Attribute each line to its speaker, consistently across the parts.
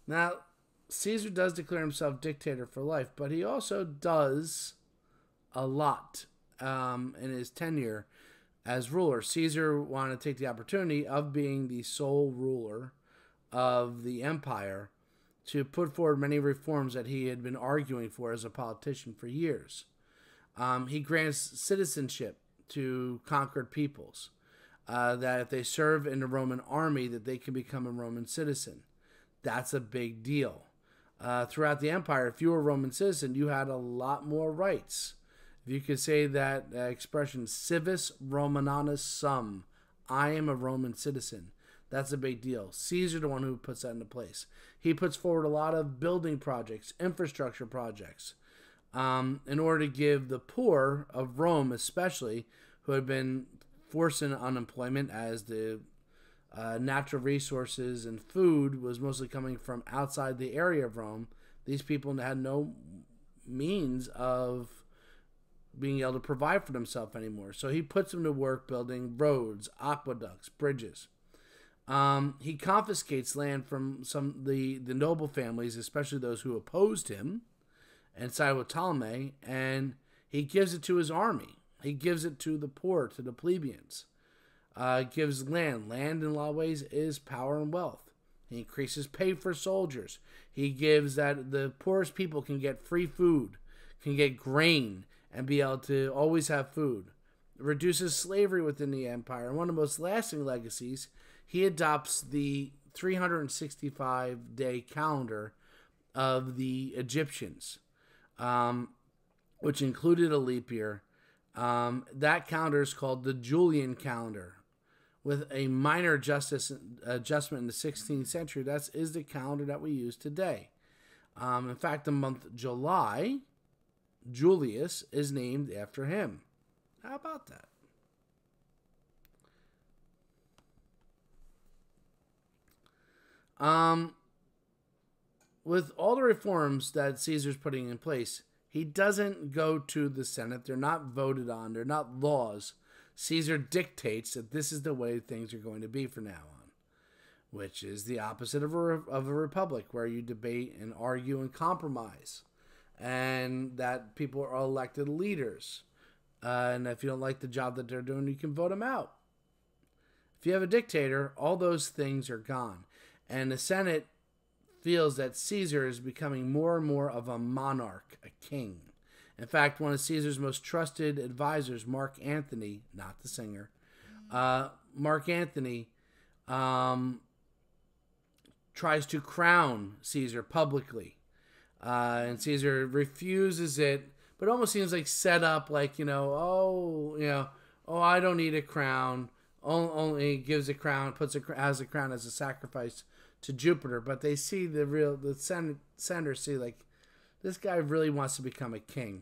Speaker 1: Now, Caesar does declare himself dictator for life, but he also does a lot in his tenure as ruler. Caesar wanted to take the opportunity of being the sole ruler of the empire to put forward many reforms that he had been arguing for as a politician for years. He grants citizenship to conquered peoples, that if they serve in the Roman army, that they can become a Roman citizen. That's a big deal. Throughout the empire, if you were a Roman citizen, you had a lot more rights. If you could say that expression, civis Romanus sum, I am a Roman citizen, that's a big deal. Caesar, the one who puts that into place. He puts forward a lot of building projects, infrastructure projects, in order to give the poor of Rome, especially, who had been forced into unemployment as the natural resources and food was mostly coming from outside the area of Rome. These people had no means of being able to provide for themselves anymore. So he puts them to work building roads, aqueducts, bridges. He confiscates land from the noble families, especially those who opposed him and sided with Ptolemy, and he gives it to his army. He gives it to the poor, to the plebeians. Gives land. Land, in a lot of ways, is power and wealth. He increases pay for soldiers. He gives that the poorest people can get free food, can get grain, and be able to always have food. It reduces slavery within the empire. And one of the most lasting legacies, he adopts the 365-day calendar of the Egyptians, which included a leap year. That calendar is called the Julian calendar, with a minor adjustment in the 16th century. That is the calendar that we use today. In fact, the month July, Julius, is named after him. How about that? With all the reforms that Caesar's putting in place, he doesn't go to the Senate. They're not voted on. They're not laws. Caesar dictates that this is the way things are going to be from now on, which is the opposite of a republic, where you debate and argue and compromise, and that people are elected leaders. And if you don't like the job that they're doing, you can vote them out. If you have a dictator, all those things are gone. And the Senate feels that Caesar is becoming more and more of a monarch, a king. In fact, one of Caesar's most trusted advisors, Mark Antony, not the singer, Mark Antony tries to crown Caesar publicly. And Caesar refuses it, but it almost seems like set up, like, oh, I don't need a crown. Only gives a crown, has a crown as a sacrifice to Jupiter. But they see the senators see, like, this guy really wants to become a king.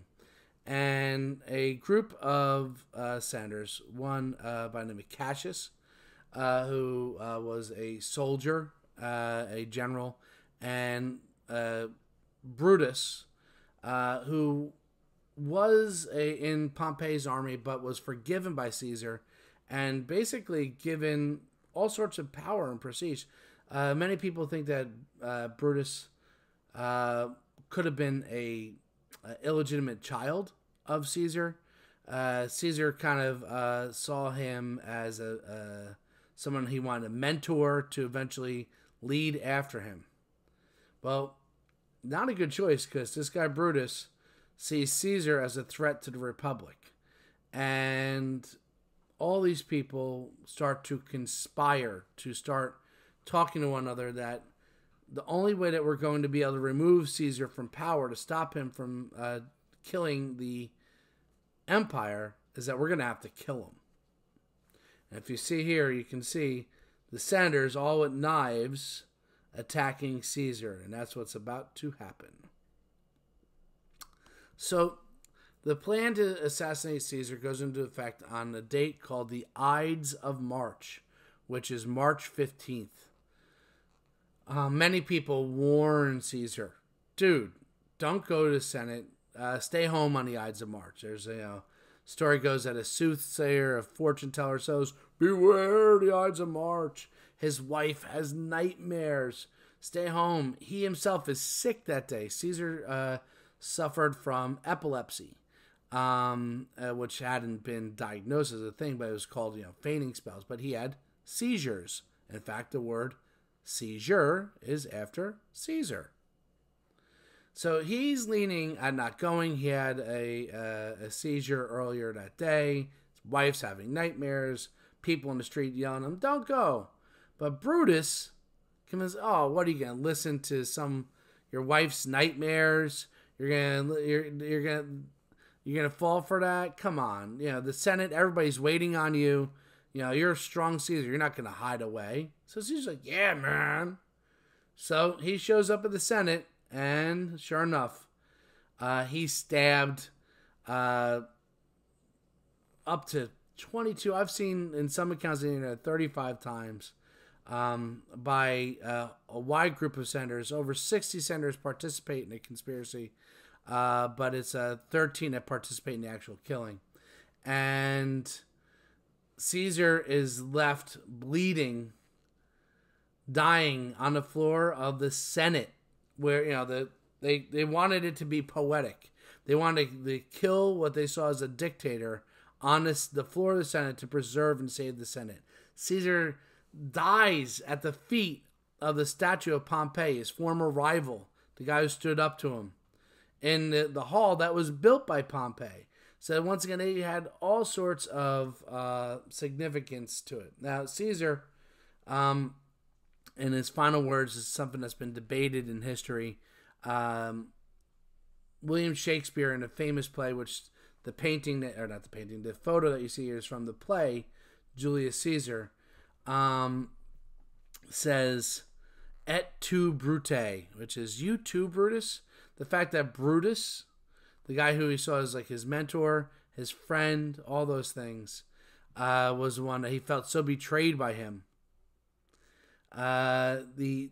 Speaker 1: And a group of senators, one by the name of Cassius, who was a soldier, a general, and Brutus, who was in Pompey's army but was forgiven by Caesar and basically given all sorts of power and prestige. Many people think that Brutus could have been a illegitimate child of Caesar. Caesar kind of saw him as someone he wanted to mentor to eventually lead after him. Well, not a good choice, because this guy Brutus sees Caesar as a threat to the Republic. And all these people start to conspire, to start talking to one another, that the only way that we're going to be able to remove Caesar from power, to stop him from killing the empire, is that we're going to have to kill him. And if you see here, you can see the senators all with knives attacking Caesar, and that's what's about to happen. So the plan to assassinate Caesar goes into effect on a date called the Ides of March, which is March 15th. Many people warn Caesar, dude, don't go to the Senate. Stay home on the Ides of March. There's a story goes that a soothsayer, a fortune teller says, beware the Ides of March. His wife has nightmares. Stay home. He himself is sick that day. Caesar suffered from epilepsy, which hadn't been diagnosed as a thing, but it was called, fainting spells. But he had seizures. In fact, the word seizure is after Caesar. So he's leaning on not going. He had a seizure earlier that day. His wife's having nightmares. People in the street yelling at him, "Don't go." But Brutus comes, "Oh, what are you gonna listen to? Your wife's nightmares? You're gonna fall for that? Come on, the Senate, everybody's waiting on you. You're a strong Caesar. You're not gonna hide away." So Caesar's like, "Yeah, man." So he shows up at the Senate, and sure enough, he stabbed up to 22. I've seen in some accounts 35 times by a wide group of senators. Over 60 senators participate in the conspiracy, but it's 13 that participate in the actual killing. And Caesar is left bleeding, dying on the floor of the Senate, where they wanted it to be poetic. They wanted to kill what they saw as a dictator on the floor of the Senate to preserve and save the Senate. Caesar dies at the feet of the statue of Pompey, his former rival, the guy who stood up to him, in the hall that was built by Pompey. So once again, they had all sorts of significance to it. Now, Caesar, in his final words, is something that's been debated in history. William Shakespeare, in a famous play, which the photo that you see here is from the play, Julius Caesar, says, "Et tu, Brute," which is, "You too, Brutus." The fact that Brutus, the guy who he saw as like his mentor, his friend, all those things, was the one that he felt so betrayed by him. The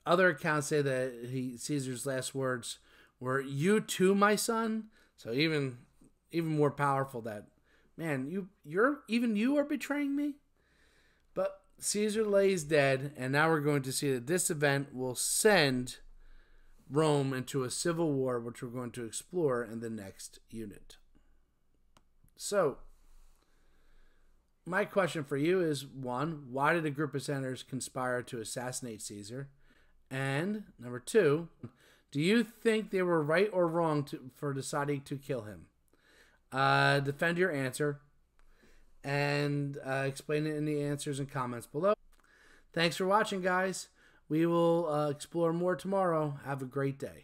Speaker 1: other accounts say that Caesar's last words were, "You too, my son." So even more powerful, that, man, you are betraying me. But Caesar lays dead, and now we're going to see that this event will send Rome into a civil war, which we're going to explore in the next unit. So, my question for you is, one, why did a group of senators conspire to assassinate Caesar? And number two, do you think they were right or wrong for deciding to kill him? Defend your answer and explain it in the answers and comments below. Thanks for watching, guys. We will explore more tomorrow. Have a great day.